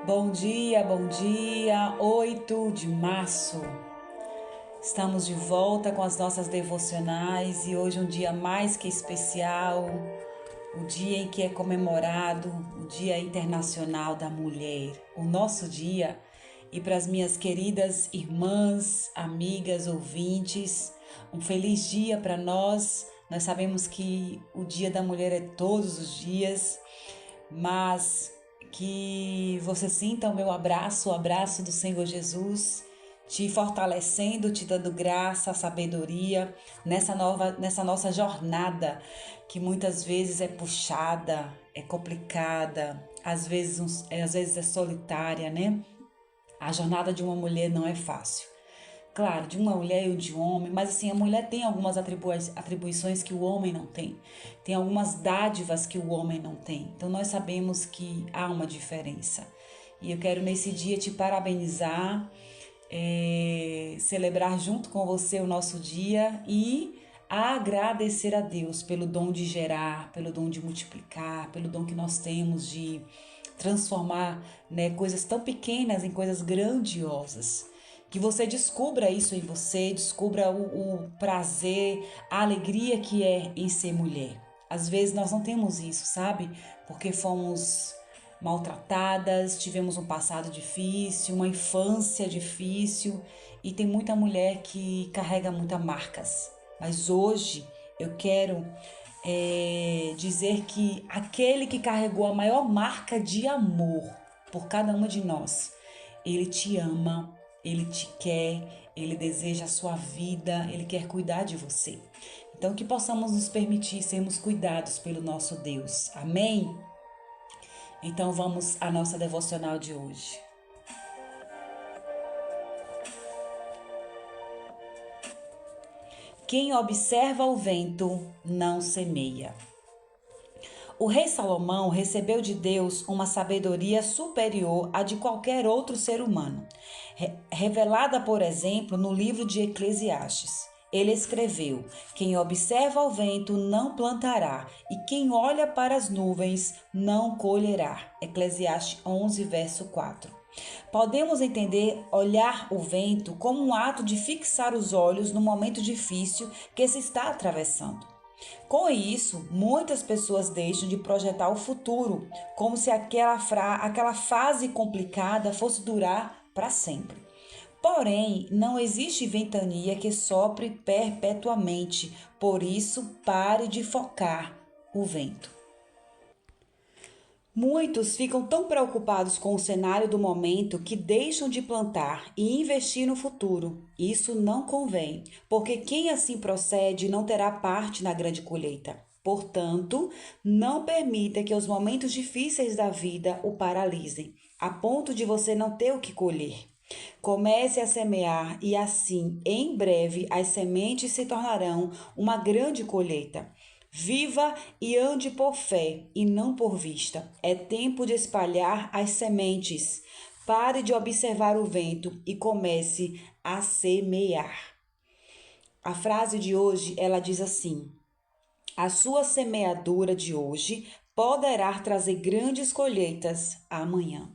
Bom dia, 8 de março. Estamos de volta com as nossas devocionais e hoje um dia mais que especial, o dia em que é comemorado o Dia Internacional da Mulher, o nosso dia. E para as minhas queridas irmãs, amigas, ouvintes, um feliz dia para nós. Nós sabemos que o Dia da Mulher é todos os dias, mas que você sinta o meu abraço, o abraço do Senhor Jesus, te fortalecendo, te dando graça, sabedoria nessa nossa jornada que muitas vezes é puxada, é complicada, às vezes é solitária, né? A jornada de uma mulher não é fácil. Claro, de uma mulher e de um homem, mas assim, a mulher tem algumas atribuições que o homem não tem. Tem algumas dádivas que o homem não tem. Então nós sabemos que há uma diferença. E eu quero nesse dia te parabenizar, celebrar junto com você o nosso dia e agradecer a Deus pelo dom de gerar, pelo dom de multiplicar, pelo dom que nós temos de transformar, né, coisas tão pequenas em coisas grandiosas. Que você descubra isso em você, descubra o prazer, a alegria que é em ser mulher. Às vezes nós não temos isso, sabe? Porque fomos maltratadas, tivemos um passado difícil, uma infância difícil e tem muita mulher que carrega muitas marcas. Mas hoje eu quero dizer que aquele que carregou a maior marca de amor por cada uma de nós, ele te ama, ele te quer, ele deseja a sua vida, ele quer cuidar de você. Então que possamos nos permitir sermos cuidados pelo nosso Deus. Amém? Então vamos à nossa devocional de hoje. Quem observa o vento não semeia. O rei Salomão recebeu de Deus uma sabedoria superior à de qualquer outro ser humano, revelada, por exemplo, no livro de Eclesiastes. Ele escreveu: quem observa o vento não plantará, e quem olha para as nuvens não colherá. Eclesiastes 11, verso 4. Podemos entender olhar o vento como um ato de fixar os olhos no momento difícil que se está atravessando. Com isso, muitas pessoas deixam de projetar o futuro, como se aquela fase complicada fosse durar para sempre. Porém, não existe ventania que sopre perpetuamente, por isso pare de focar o vento. Muitos ficam tão preocupados com o cenário do momento que deixam de plantar e investir no futuro. Isso não convém, porque quem assim procede não terá parte na grande colheita. Portanto, não permita que os momentos difíceis da vida o paralisem, a ponto de você não ter o que colher. Comece a semear e assim, em breve, as sementes se tornarão uma grande colheita. Viva e ande por fé e não por vista. É tempo de espalhar as sementes. Pare de observar o vento e comece a semear. A frase de hoje, ela diz assim: a sua semeadura de hoje poderá trazer grandes colheitas amanhã.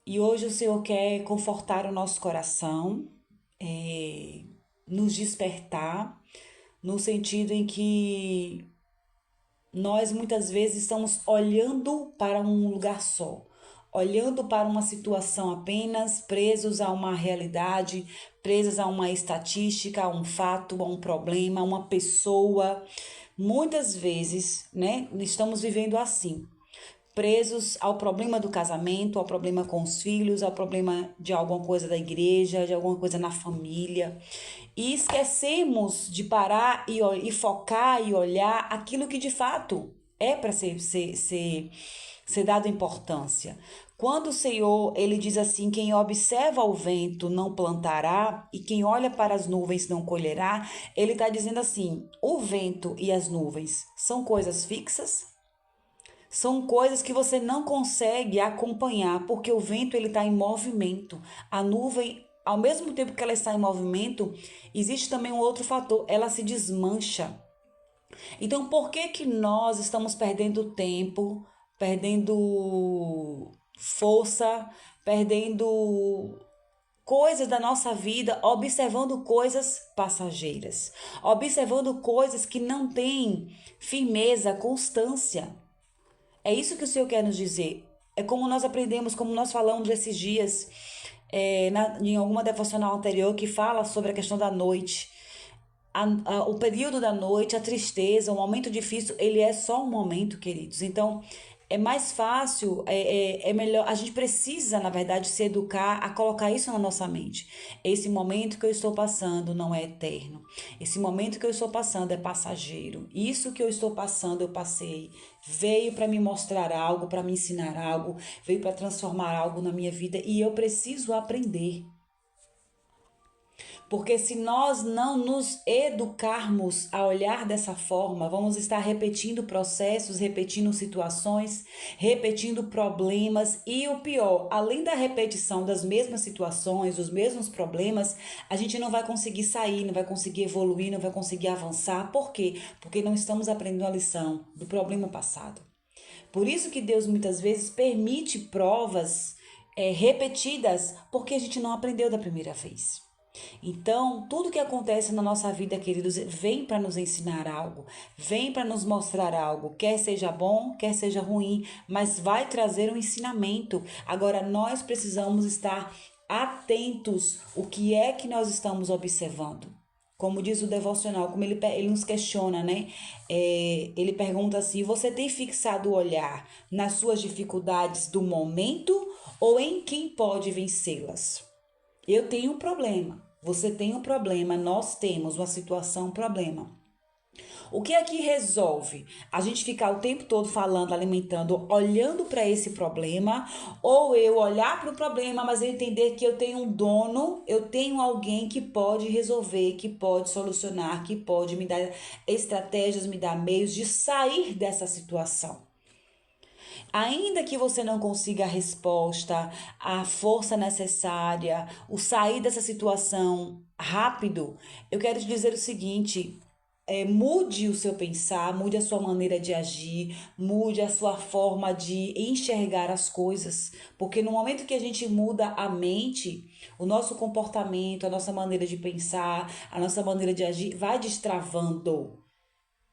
E hoje o Senhor quer confortar o nosso coração, nos despertar, no sentido em que nós muitas vezes estamos olhando para um lugar só, olhando para uma situação apenas, presos a uma realidade, presos a uma estatística, a um fato, a um problema, a uma pessoa. Muitas vezes, né, estamos vivendo assim, presos ao problema do casamento, ao problema com os filhos, ao problema de alguma coisa da igreja, de alguma coisa na família. E esquecemos de parar e focar e olhar aquilo que de fato é para ser dado importância. Quando o Senhor, ele diz assim, quem observa o vento não plantará e quem olha para as nuvens não colherá, ele está dizendo assim, o vento e as nuvens são coisas fixas? São coisas que você não consegue acompanhar, porque o vento ele está em movimento. A nuvem, ao mesmo tempo que ela está em movimento, existe também um outro fator, ela se desmancha. Então, por que nós estamos perdendo tempo, perdendo força, perdendo coisas da nossa vida, observando coisas passageiras, observando coisas que não têm firmeza, constância. É isso que o Senhor quer nos dizer. É como nós aprendemos, como nós falamos esses dias, em alguma devocional anterior, que fala sobre a questão da noite. O período da noite, a tristeza, o momento difícil, ele é só um momento, queridos. Então, é mais fácil, é melhor. A gente precisa, na verdade, se educar a colocar isso na nossa mente. Esse momento que eu estou passando não é eterno. Esse momento que eu estou passando é passageiro. Isso que eu estou passando, eu passei. Veio para me mostrar algo, para me ensinar algo, veio para transformar algo na minha vida e eu preciso aprender. Porque se nós não nos educarmos a olhar dessa forma, vamos estar repetindo processos, repetindo situações, repetindo problemas e o pior, além da repetição das mesmas situações, dos mesmos problemas, a gente não vai conseguir sair, não vai conseguir evoluir, não vai conseguir avançar. Por quê? Porque não estamos aprendendo a lição do problema passado. Por isso que Deus muitas vezes permite provas repetidas, porque a gente não aprendeu da primeira vez. Então, tudo que acontece na nossa vida, queridos, vem para nos ensinar algo, vem para nos mostrar algo, quer seja bom, quer seja ruim, mas vai trazer um ensinamento. Agora, nós precisamos estar atentos o que é que nós estamos observando. Como diz o devocional, como ele nos questiona, né? Ele pergunta assim: você tem fixado o olhar nas suas dificuldades do momento ou em quem pode vencê-las? Eu tenho um problema, você tem um problema, nós temos uma situação, um problema. O que é que resolve? A gente ficar o tempo todo falando, alimentando, olhando para esse problema, ou eu olhar para o problema, mas eu entender que eu tenho um dono, eu tenho alguém que pode resolver, que pode solucionar, que pode me dar estratégias, me dar meios de sair dessa situação. Ainda que você não consiga a resposta, a força necessária, o sair dessa situação rápido, eu quero te dizer o seguinte: mude o seu pensar, mude a sua maneira de agir, mude a sua forma de enxergar as coisas. Porque no momento que a gente muda a mente, o nosso comportamento, a nossa maneira de pensar, a nossa maneira de agir vai destravando.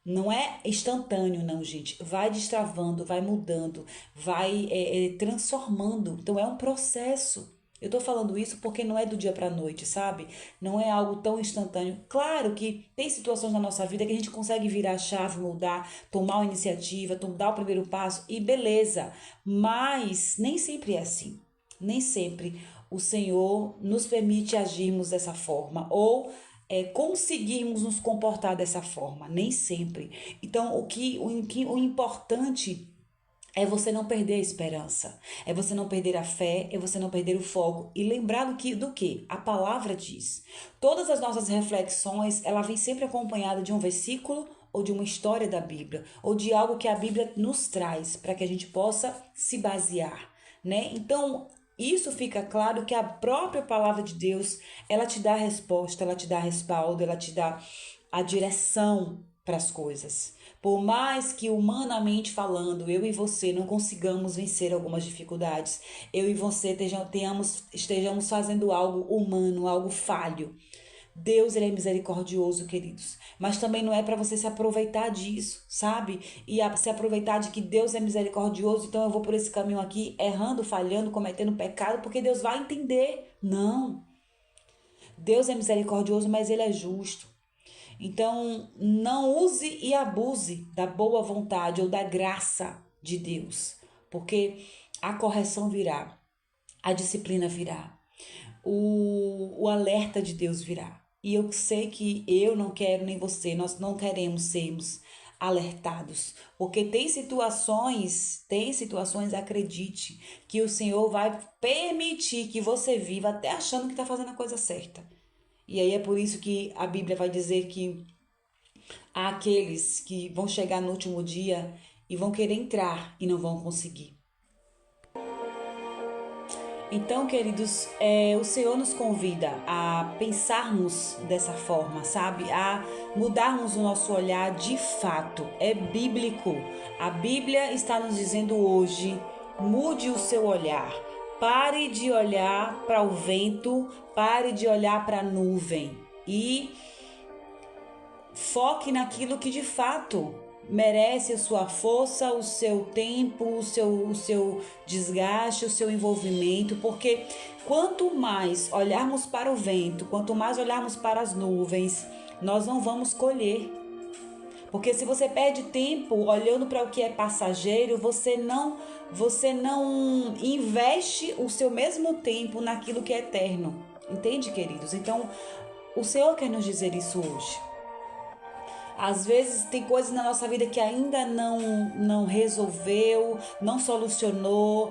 Não é instantâneo, não, gente. Vai destravando, vai mudando, vai transformando. Então, é um processo. Eu tô falando isso porque não é do dia pra noite, sabe? Não é algo tão instantâneo. Claro que tem situações na nossa vida que a gente consegue virar a chave, mudar, tomar uma iniciativa, dar o primeiro passo e beleza. Mas nem sempre é assim. Nem sempre o Senhor nos permite agirmos dessa forma ou conseguirmos nos comportar dessa forma, nem sempre. Então, o importante é você não perder a esperança, é você não perder a fé, é você não perder o foco e lembrar do que a palavra diz. Todas as nossas reflexões, ela vem sempre acompanhada de um versículo ou de uma história da Bíblia, ou de algo que a Bíblia nos traz para que a gente possa se basear, né? Então, isso fica claro que a própria palavra de Deus, ela te dá a resposta, ela te dá respaldo, ela te dá a direção para as coisas. Por mais que humanamente falando, eu e você não consigamos vencer algumas dificuldades, eu e você estejamos fazendo algo humano, algo falho. Deus, ele é misericordioso, queridos. Mas também não é para você se aproveitar disso, sabe? E se aproveitar de que Deus é misericordioso, então eu vou por esse caminho aqui, errando, falhando, cometendo pecado, porque Deus vai entender. Não. Deus é misericordioso, mas ele é justo. Então, não use e abuse da boa vontade ou da graça de Deus, porque a correção virá, a disciplina virá, o alerta de Deus virá. E eu sei que eu não quero, nem você, nós não queremos sermos alertados, porque tem situações, acredite, que o Senhor vai permitir que você viva até achando que está fazendo a coisa certa. E aí é por isso que a Bíblia vai dizer que há aqueles que vão chegar no último dia e vão querer entrar e não vão conseguir. Então, queridos, o Senhor nos convida a pensarmos dessa forma, sabe? A mudarmos o nosso olhar de fato. É bíblico. A Bíblia está nos dizendo hoje Mude o seu olhar. Pare de olhar para o vento, pare de olhar para a nuvem e foque naquilo que de fato merece a sua força, o seu tempo, o seu desgaste, o seu envolvimento, porque quanto mais olharmos para o vento, quanto mais olharmos para as nuvens, nós não vamos colher. Porque se você perde tempo olhando para o que é passageiro, você não investe o seu mesmo tempo naquilo que é eterno. Entende, queridos? Então, o Senhor quer nos dizer isso hoje. Às vezes tem coisas na nossa vida que ainda não resolveu, não solucionou.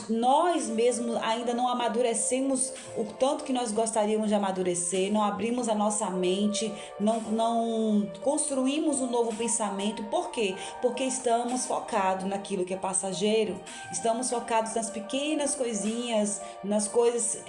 Nós mesmos ainda não amadurecemos o tanto que nós gostaríamos de amadurecer, não abrimos a nossa mente, não construímos um novo pensamento. Por quê? Porque estamos focados naquilo que é passageiro, estamos focados nas pequenas coisinhas, nas coisas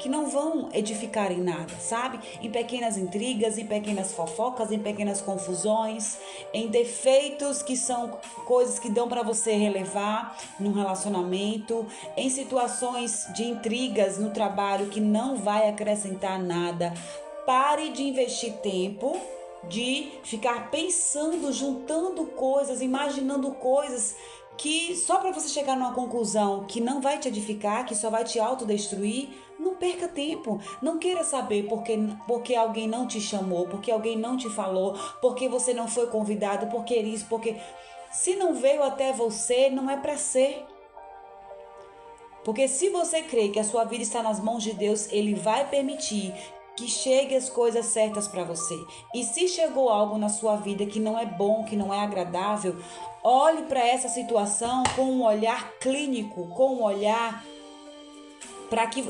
que não vão edificar em nada, sabe? Em pequenas intrigas, em pequenas fofocas, em pequenas confusões, em defeitos que são coisas que dão para você relevar num relacionamento, em situações de intrigas no trabalho que não vai acrescentar nada. Pare de investir tempo, de ficar pensando, juntando coisas, imaginando coisas que só para você chegar numa conclusão que não vai te edificar, que só vai te autodestruir. Não perca tempo, não queira saber porque alguém não te chamou, porque alguém não te falou, porque você não foi convidado, porque isso, porque se não veio até você, não é para ser. Porque se você crê que a sua vida está nas mãos de Deus, Ele vai permitir que chegue as coisas certas para você. E se chegou algo na sua vida que não é bom, que não é agradável, olhe para essa situação com um olhar clínico, com um olhar para que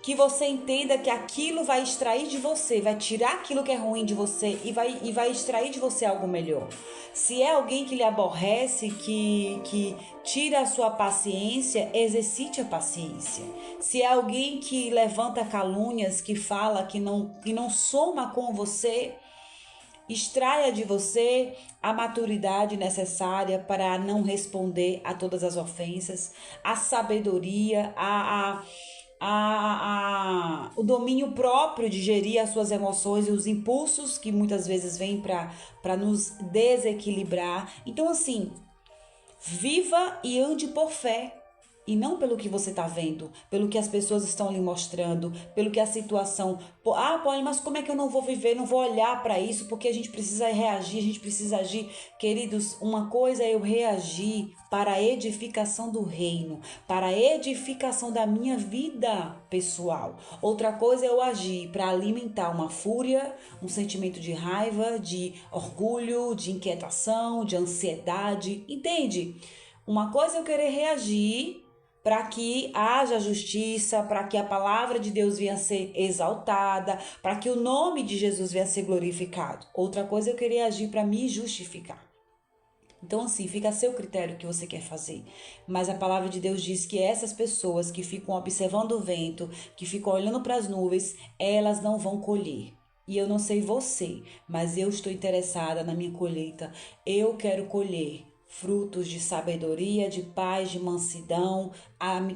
que você entenda que aquilo vai extrair de você, vai tirar aquilo que é ruim de você e vai extrair de você algo melhor. Se é alguém que lhe aborrece, que tira a sua paciência, exercite a paciência. Se é alguém que levanta calúnias, que fala, que não soma com você, extraia de você a maturidade necessária para não responder a todas as ofensas, a sabedoria, o domínio próprio de gerir as suas emoções e os impulsos que muitas vezes vêm para nos desequilibrar. Então, assim, viva e ande por fé. E não pelo que você está vendo, pelo que as pessoas estão lhe mostrando, pelo que a situação... Pauline, mas como é que eu não vou viver, não vou olhar para isso, porque a gente precisa reagir, a gente precisa agir. Queridos, uma coisa é eu reagir para a edificação do reino, para a edificação da minha vida pessoal. Outra coisa é eu agir para alimentar uma fúria, um sentimento de raiva, de orgulho, de inquietação, de ansiedade, entende? Uma coisa é eu querer reagir para que haja justiça, para que a palavra de Deus venha a ser exaltada, para que o nome de Jesus venha a ser glorificado. Outra coisa é eu querer agir para me justificar. Então, assim, fica a seu critério o que você quer fazer. Mas a palavra de Deus diz que essas pessoas que ficam observando o vento, que ficam olhando para as nuvens, elas não vão colher. E eu não sei você, mas eu estou interessada na minha colheita. Eu quero colher frutos de sabedoria, de paz, de mansidão.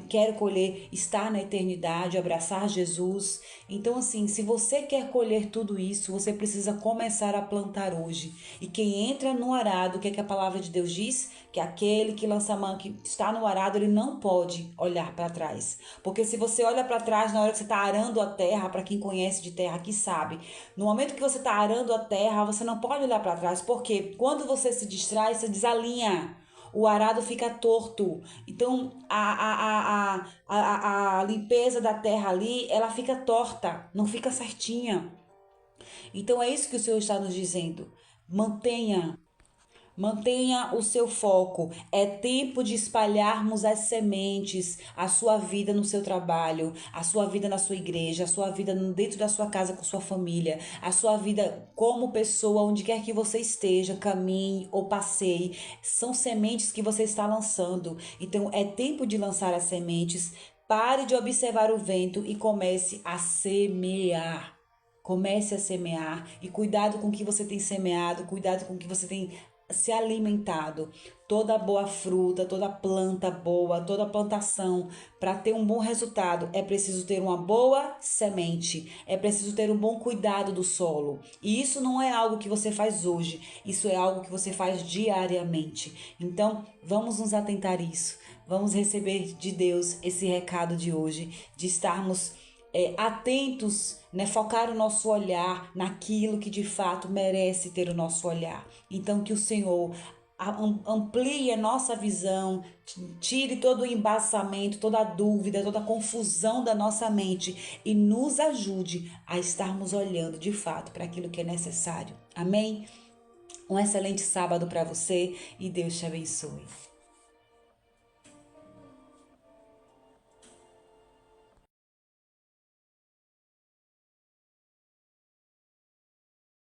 Quero colher, estar na eternidade, abraçar Jesus. Então, assim, se você quer colher tudo isso, você precisa começar a plantar hoje. E quem entra no arado, o que é que a palavra de Deus diz? Que aquele que lança a mão, que está no arado, ele não pode olhar para trás. Porque se você olha para trás na hora que você está arando a terra, para quem conhece de terra aqui sabe, no momento que você está arando a terra, você não pode olhar para trás, porque quando você se distrai, você desalinha. O arado fica torto. Então, a limpeza da terra ali, ela fica torta, não fica certinha. Então, é isso que o Senhor está nos dizendo. Mantenha o seu foco. É tempo de espalharmos as sementes, a sua vida no seu trabalho, a sua vida na sua igreja, a sua vida dentro da sua casa com sua família, a sua vida como pessoa, onde quer que você esteja, caminhe ou passeie. São sementes que você está lançando. Então, é tempo de lançar as sementes. Pare de observar o vento e comece a semear. Comece a semear e cuidado com o que você tem semeado, cuidado com o que você tem se alimentado. Toda boa fruta, toda planta boa, toda plantação, para ter um bom resultado, é preciso ter uma boa semente, é preciso ter um bom cuidado do solo. E isso não é algo que você faz hoje, isso é algo que você faz diariamente. Então, vamos nos atentar a isso. Vamos receber de Deus esse recado de hoje, de estarmos atentos, né? Focar o nosso olhar naquilo que de fato merece ter o nosso olhar. Então, que o Senhor amplie a nossa visão, tire todo o embaçamento, toda a dúvida, toda a confusão da nossa mente e nos ajude a estarmos olhando de fato para aquilo que é necessário. Amém? Um excelente sábado para você e Deus te abençoe.